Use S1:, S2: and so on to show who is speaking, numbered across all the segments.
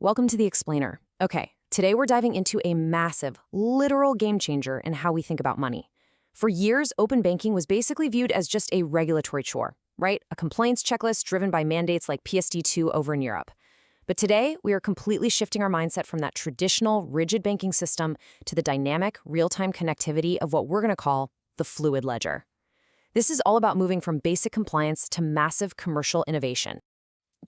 S1: Welcome to The Explainer. Okay, today we're diving into a massive, literal game changer in how we think about money. For years, open banking was basically viewed as just a regulatory chore, right? A compliance checklist driven by mandates like PSD2 over in Europe. But today, we are completely shifting our mindset from that traditional, rigid banking system to the dynamic, real-time connectivity of what we're going to call the fluid ledger. This is all about moving from basic compliance to massive commercial innovation.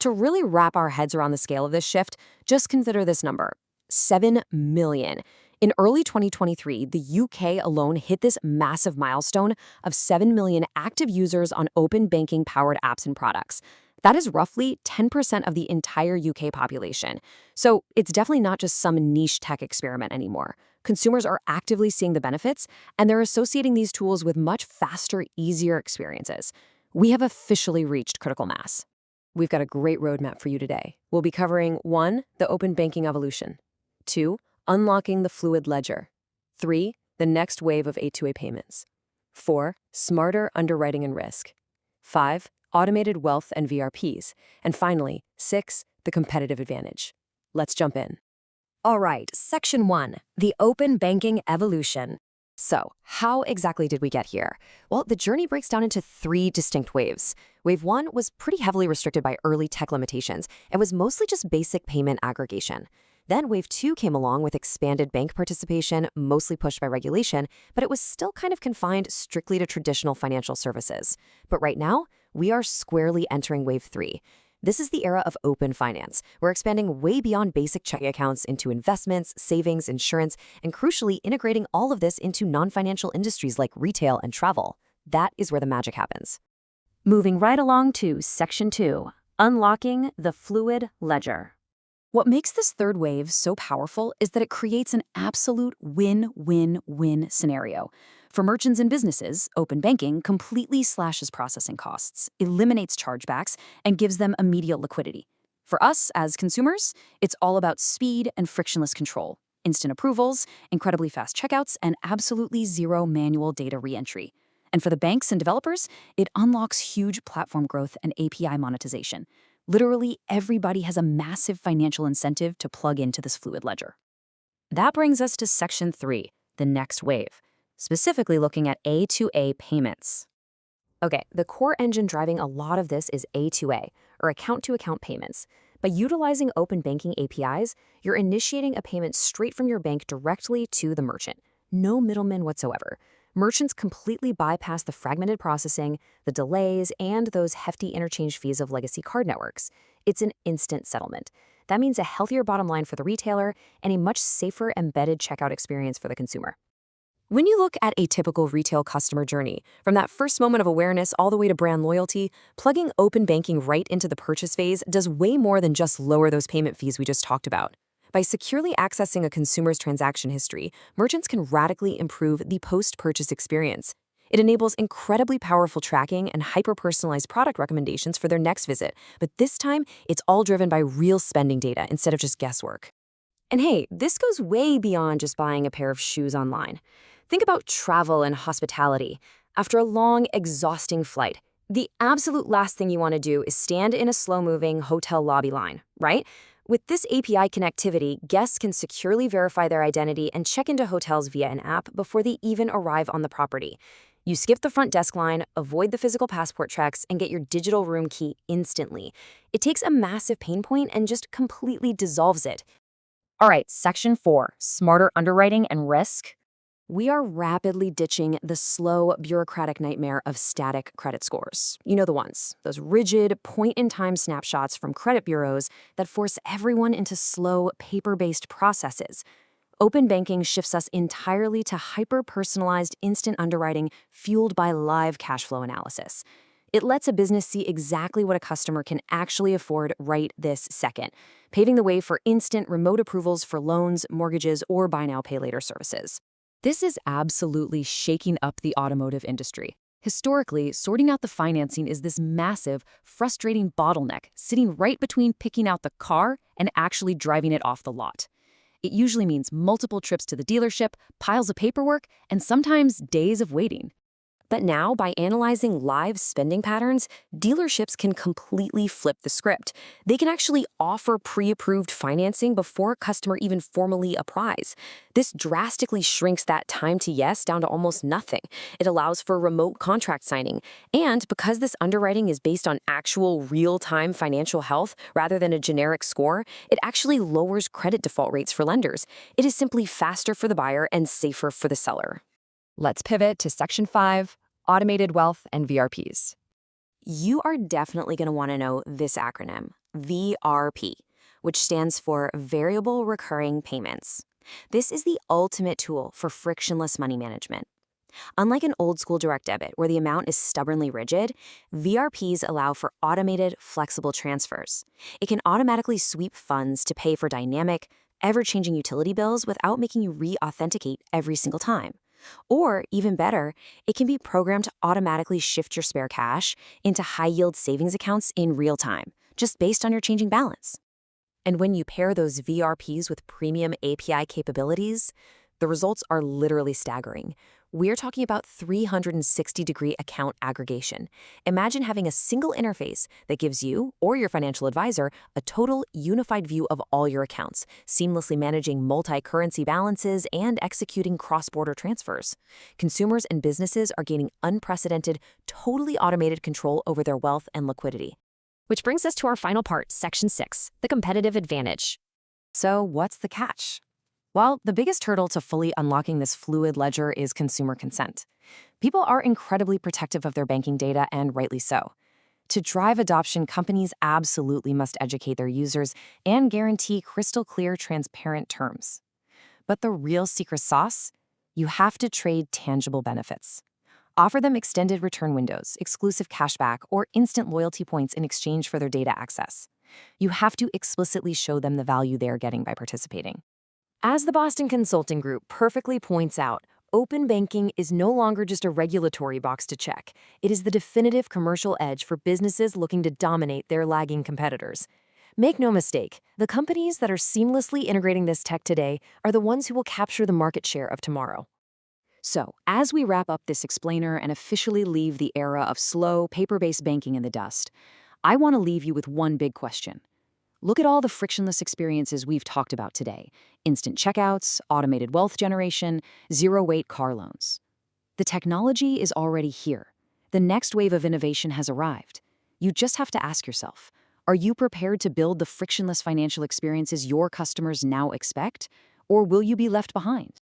S1: To really wrap our heads around the scale of this shift, just consider this number: 7 million. In early 2023, the UK alone hit this massive milestone of 7 million active users on open banking-powered apps and products. That is roughly 10% of the entire UK population. So it's definitely not just some niche tech experiment anymore. Consumers are actively seeing the benefits, and they're associating these tools with much faster, easier experiences. We have officially reached critical mass. We've got a great roadmap for you today. We'll be covering 1, the open banking evolution; 2, unlocking the fluid ledger; 3, the next wave of A2A payments; 4, smarter underwriting and risk; 5, automated wealth and VRPs; and finally, 6, the competitive advantage. Let's jump in. All right, Section 1, the open banking evolution. So, how exactly did we get here? Well, the journey breaks down into 3 distinct waves. Wave 1 was pretty heavily restricted by early tech limitations and was mostly just basic payment aggregation. Then Wave 2 came along with expanded bank participation, mostly pushed by regulation, but it was still kind of confined strictly to traditional financial services. But right now, we are squarely entering Wave 3. This is the era of open finance. We're expanding way beyond basic checking accounts into investments, savings, insurance, and crucially integrating all of this into non-financial industries like retail and travel. That is where the magic happens. Moving right along to Section 2, unlocking the fluid ledger. What makes this third wave so powerful is that it creates an absolute win-win-win scenario. For merchants and businesses, open banking completely slashes processing costs, eliminates chargebacks, and gives them immediate liquidity. For us as consumers, it's all about speed and frictionless control, instant approvals, incredibly fast checkouts, and absolutely zero manual data reentry. And for the banks and developers, it unlocks huge platform growth and API monetization. Literally, everybody has a massive financial incentive to plug into this fluid ledger. That brings us to Section 3, the next wave, specifically looking at A2A payments. Okay, the core engine driving a lot of this is A2A, or account-to-account payments. By utilizing open banking APIs, you're initiating a payment straight from your bank directly to the merchant. No middleman whatsoever. Merchants completely bypass the fragmented processing, the delays, and those hefty interchange fees of legacy card networks. It's an instant settlement. That means a healthier bottom line for the retailer and a much safer embedded checkout experience for the consumer. When you look at a typical retail customer journey, from that first moment of awareness all the way to brand loyalty, plugging open banking right into the purchase phase does way more than just lower those payment fees we just talked about. By securely accessing a consumer's transaction history, merchants can radically improve the post-purchase experience. It enables incredibly powerful tracking and hyper-personalized product recommendations for their next visit, but this time, it's all driven by real spending data instead of just guesswork. And hey, this goes way beyond just buying a pair of shoes online. Think about travel and hospitality. After a long, exhausting flight, the absolute last thing you want to do is stand in a slow-moving hotel lobby line, right? With this API connectivity, guests can securely verify their identity and check into hotels via an app before they even arrive on the property. You skip the front desk line, avoid the physical passport checks, and get your digital room key instantly. It takes a massive pain point and just completely dissolves it. All right, Section 4, smarter underwriting and risk. We are rapidly ditching the slow, bureaucratic nightmare of static credit scores. You know the ones, those rigid, point-in-time snapshots from credit bureaus that force everyone into slow, paper-based processes. Open banking shifts us entirely to hyper-personalized instant underwriting fueled by live cash flow analysis. It lets a business see exactly what a customer can actually afford right this second, paving the way for instant remote approvals for loans, mortgages, or buy now, pay later services. This is absolutely shaking up the automotive industry. Historically, sorting out the financing is this massive, frustrating bottleneck sitting right between picking out the car and actually driving it off the lot. It usually means multiple trips to the dealership, piles of paperwork, and sometimes days of waiting. But now, by analyzing live spending patterns, dealerships can completely flip the script. They can actually offer pre-approved financing before a customer even formally applies. This drastically shrinks that time to yes down to almost nothing. It allows for remote contract signing. And because this underwriting is based on actual real-time financial health rather than a generic score, it actually lowers credit default rates for lenders. It is simply faster for the buyer and safer for the seller.
S2: Let's pivot to Section 5, Automated Wealth and VRPs.
S1: You are definitely going to want to know this acronym, VRP, which stands for Variable Recurring Payments. This is the ultimate tool for frictionless money management. Unlike an old-school direct debit where the amount is stubbornly rigid, VRPs allow for automated, flexible transfers. It can automatically sweep funds to pay for dynamic, ever-changing utility bills without making you re-authenticate every single time. Or, even better, it can be programmed to automatically shift your spare cash into high-yield savings accounts in real time, just based on your changing balance. And when you pair those VRPs with premium API capabilities, the results are literally staggering. We're talking about 360-degree account aggregation. Imagine having a single interface that gives you, or your financial advisor, a total unified view of all your accounts, seamlessly managing multi-currency balances and executing cross-border transfers. Consumers and businesses are gaining unprecedented, totally automated control over their wealth and liquidity.
S2: Which brings us to our final part, Section 6, the competitive advantage.
S1: So what's the catch? Well, the biggest hurdle to fully unlocking this fluid ledger is consumer consent. People are incredibly protective of their banking data, and rightly so. To drive adoption, companies absolutely must educate their users and guarantee crystal clear, transparent terms. But the real secret sauce? You have to trade tangible benefits. Offer them extended return windows, exclusive cashback, or instant loyalty points in exchange for their data access. You have to explicitly show them the value they are getting by participating. As the Boston Consulting Group perfectly points out, open banking is no longer just a regulatory box to check. It is the definitive commercial edge for businesses looking to dominate their lagging competitors. Make no mistake, the companies that are seamlessly integrating this tech today are the ones who will capture the market share of tomorrow. So, as we wrap up this explainer and officially leave the era of slow, paper-based banking in the dust, I want to leave you with one big question. Look at all the frictionless experiences we've talked about today: instant checkouts, automated wealth generation, zero-wait car loans. The technology is already here. The next wave of innovation has arrived. You just have to ask yourself, are you prepared to build the frictionless financial experiences your customers now expect, or will you be left behind?